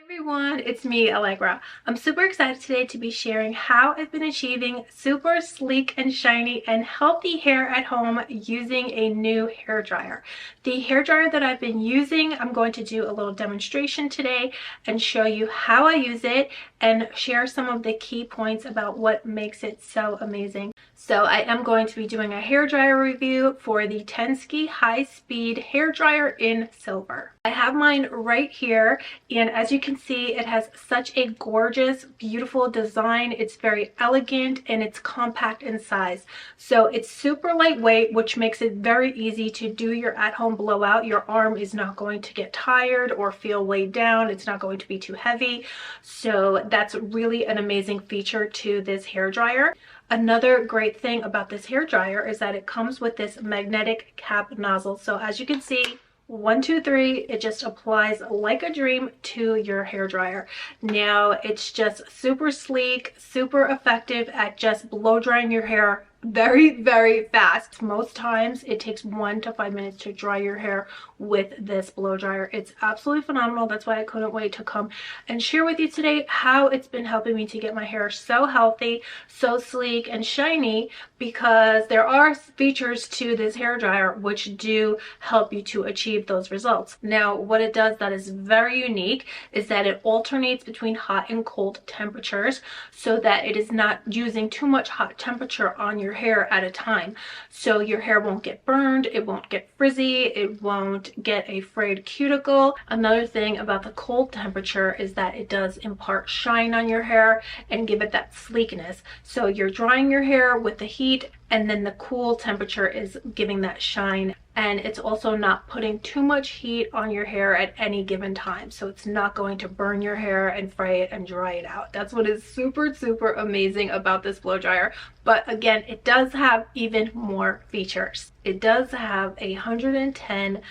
Everyone, it's me, Alegra. I'm super excited today to be sharing how I've been achieving super sleek and shiny and healthy hair at home using a new hair dryer. The hair dryer that I've been using, I'm going to do a little demonstration today and show you how I use it and share some of the key points about what makes it so amazing. So I am going to be doing a hair dryer review for the Tensky high-speed hair dryer in silver. I have mine right here, and as you can see, it has such a gorgeous, beautiful design. It's very elegant and it's compact in size. So it's super lightweight, which makes it very easy to do your at-home blowout. Your arm is not going to get tired or feel weighed down. It's not going to be too heavy. So that's really an amazing feature to this hair dryer. Another great thing about this hair dryer is that it comes with this magnetic cap nozzle. So as you can see, 1, 2, 3, it just applies like a dream to your hair dryer. Now it's just super sleek, super effective at just blow drying your hair very fast. Most times it takes 1 to 5 minutes to dry your hair with this blow dryer. It's absolutely phenomenal. That's why I couldn't wait to come and share with you today how it's been helping me to get my hair so healthy, so sleek and shiny, because there are features to this hair dryer which do help you to achieve those results. Now what it does that is very unique is that it alternates between hot and cold temperatures so that it is not using too much hot temperature on your hair at a time. So your hair won't get burned, it won't get frizzy, it won't get a frayed cuticle. Another thing about the cold temperature is that it does impart shine on your hair and give it that sleekness. So you're drying your hair with the heat, and then the cool temperature is giving that shine, and it's also not putting too much heat on your hair at any given time, so it's not going to burn your hair and fray it and dry it out. That's what is super amazing about this blow dryer. But again, it does have even more features. It does have a 110,000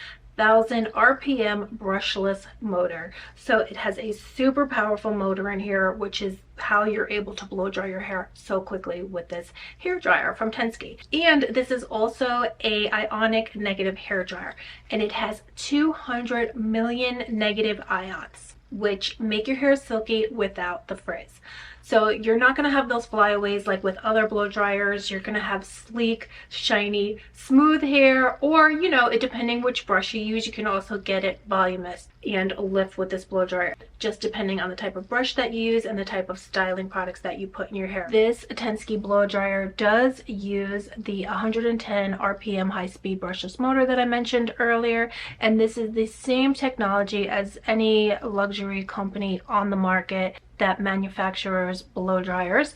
RPM brushless motor. So it has a super powerful motor in here, which is how you're able to blow dry your hair so quickly with this hair dryer from Tensky. And this is also a ionic negative hair dryer, and it has 200 million negative ions, which make your hair silky without the frizz. So you're not going to have those flyaways like with other blow dryers. You're going to have sleek, shiny, smooth hair, or, you know, depending which brush you use, you can also get it voluminous and lift with this blow dryer, just depending on the type of brush that you use and the type of styling products that you put in your hair. This Tensky blow dryer does use the 110 RPM high-speed brushless motor that I mentioned earlier, and this is the same technology as any luxury company on the market that manufactures blow dryers.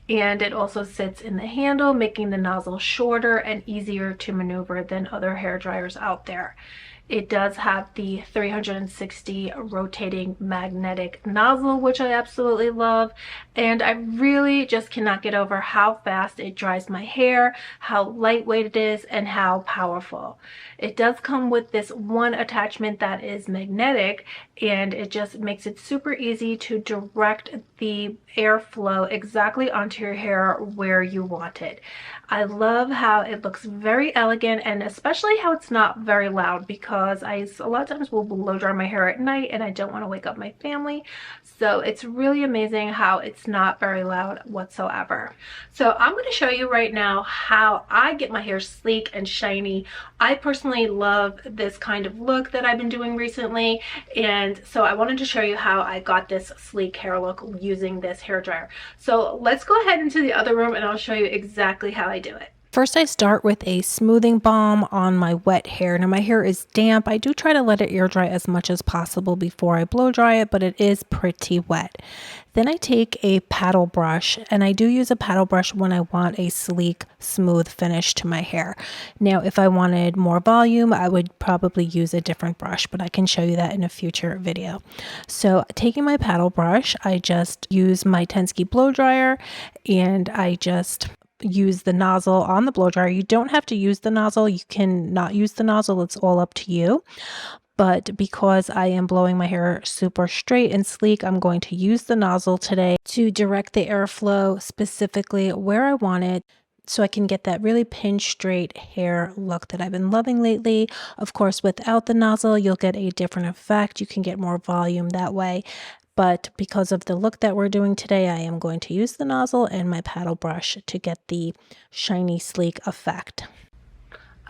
And it also sits in the handle, making the nozzle shorter and easier to maneuver than other hair dryers out there. It does have the 360 rotating magnetic nozzle, which I absolutely love, and I really just cannot get over how fast it dries my hair, how lightweight it is, and how powerful. It does come with this one attachment that is magnetic, and it just makes it super easy to direct the airflow exactly onto your hair where you want it. I love how it looks very elegant, and especially how it's not very loud, because I a lot of times will blow dry my hair at night and I don't want to wake up my family. So it's really amazing how it's not very loud whatsoever. So I'm going to show you right now how I get my hair sleek and shiny. I personally love this kind of look that I've been doing recently, and so I wanted to show you how I got this sleek hair look using this hair dryer. So let's go ahead into the other room and I'll show you exactly how I do it. First, I start with a smoothing balm on my wet hair. Now, my hair is damp. I do try to let it air dry as much as possible before I blow dry it, but it is pretty wet. Then I take a paddle brush, and I do use a paddle brush when I want a sleek, smooth finish to my hair. Now, if I wanted more volume, I would probably use a different brush, but I can show you that in a future video. So taking my paddle brush, I just use my Tensky blow dryer, and I just use the nozzle on the blow dryer. You don't have to use the nozzle. You can not use the nozzle. It's all up to you. But because I am blowing my hair super straight and sleek, I'm going to use the nozzle today to direct the airflow specifically where I want it. so I can get that really pin straight hair look that I've been loving lately. Of course, without the nozzle, you'll get a different effect. You can get more volume that way. But because of the look that we're doing today, I am going to use the nozzle and my paddle brush to get the shiny, sleek effect.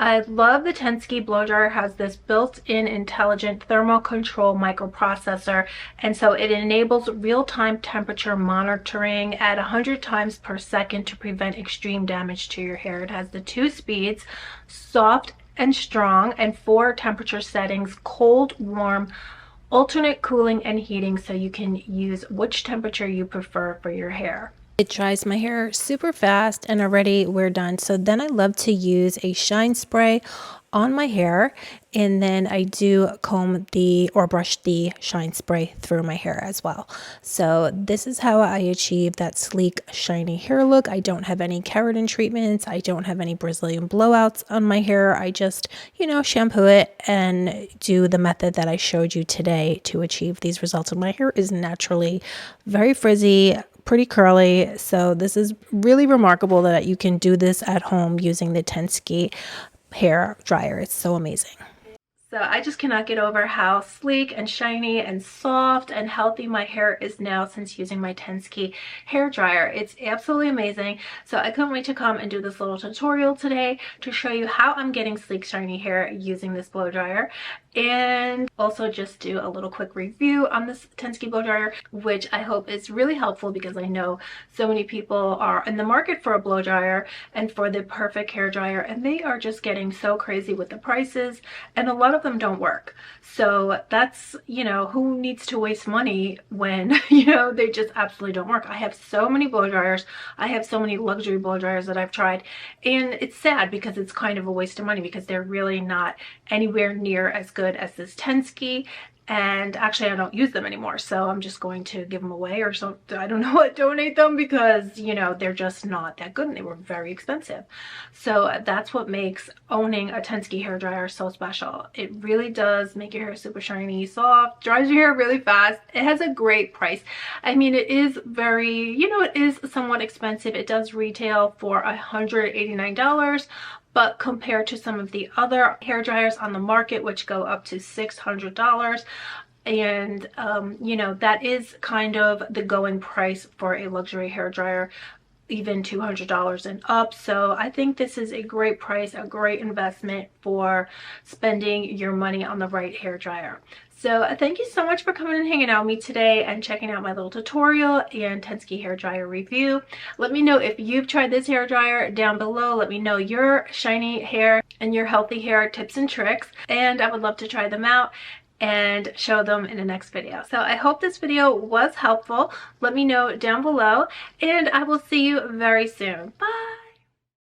I love the Tensky blow dryer. Has this built-in intelligent thermal control microprocessor, and so it enables real-time temperature monitoring at 100 times per second to prevent extreme damage to your hair. It has the 2 speeds, soft and strong, and 4 temperature settings: cold, warm, alternate cooling, and heating, so you can use which temperature you prefer for your hair. It dries my hair super fast and already we're done. So then I love to use a shine spray on my hair, and then I do comb or brush the shine spray through my hair as well. So this is how I achieve that sleek, shiny hair look. I don't have any keratin treatments. I don't have any Brazilian blowouts on my hair. I just, shampoo it and do the method that I showed you today to achieve these results. And my hair is naturally very frizzy, pretty curly. So this is really remarkable that you can do this at home using the Tensky hair dryer. It's so amazing. So I just cannot get over how sleek and shiny and soft and healthy my hair is now since using my Tensky hair dryer. It's absolutely amazing. So I couldn't wait to come and do this little tutorial today to show you how I'm getting sleek, shiny hair using this blow dryer, and also just do a little quick review on this Tensky blow dryer, which I hope is really helpful because I know so many people are in the market for a blow dryer and for the perfect hair dryer, and they are just getting so crazy with the prices, and a lot of them don't work. So that's, who needs to waste money when, they just absolutely don't work. I have so many blow dryers. I have so many luxury blow dryers that I've tried, and it's sad because it's kind of a waste of money because they're really not anywhere near as good as this Tensky. And actually I don't use them anymore, so I'm just going to give them away or something. I don't know what, donate them, because they're just not that good and they were very expensive. So that's what makes owning a Tensky hair dryer so special. It really does make your hair super shiny, soft, dries your hair really fast. It has a great price. I mean, it is very, it is somewhat expensive. It does retail for $189, but compared to some of the other hair dryers on the market, which go up to $600, and that is kind of the going price for a luxury hair dryer, even $200 and up. So I think this is a great price, a great investment for spending your money on the right hair dryer. So thank you so much for coming and hanging out with me today and checking out my little tutorial and Tensky hair dryer review. Let me know if you've tried this hair dryer down below. Let me know your shiny hair and your healthy hair tips and tricks, and I would love to try them out and show them in the next video. So I hope this video was helpful. Let me know down below, and I will see you very soon. Bye!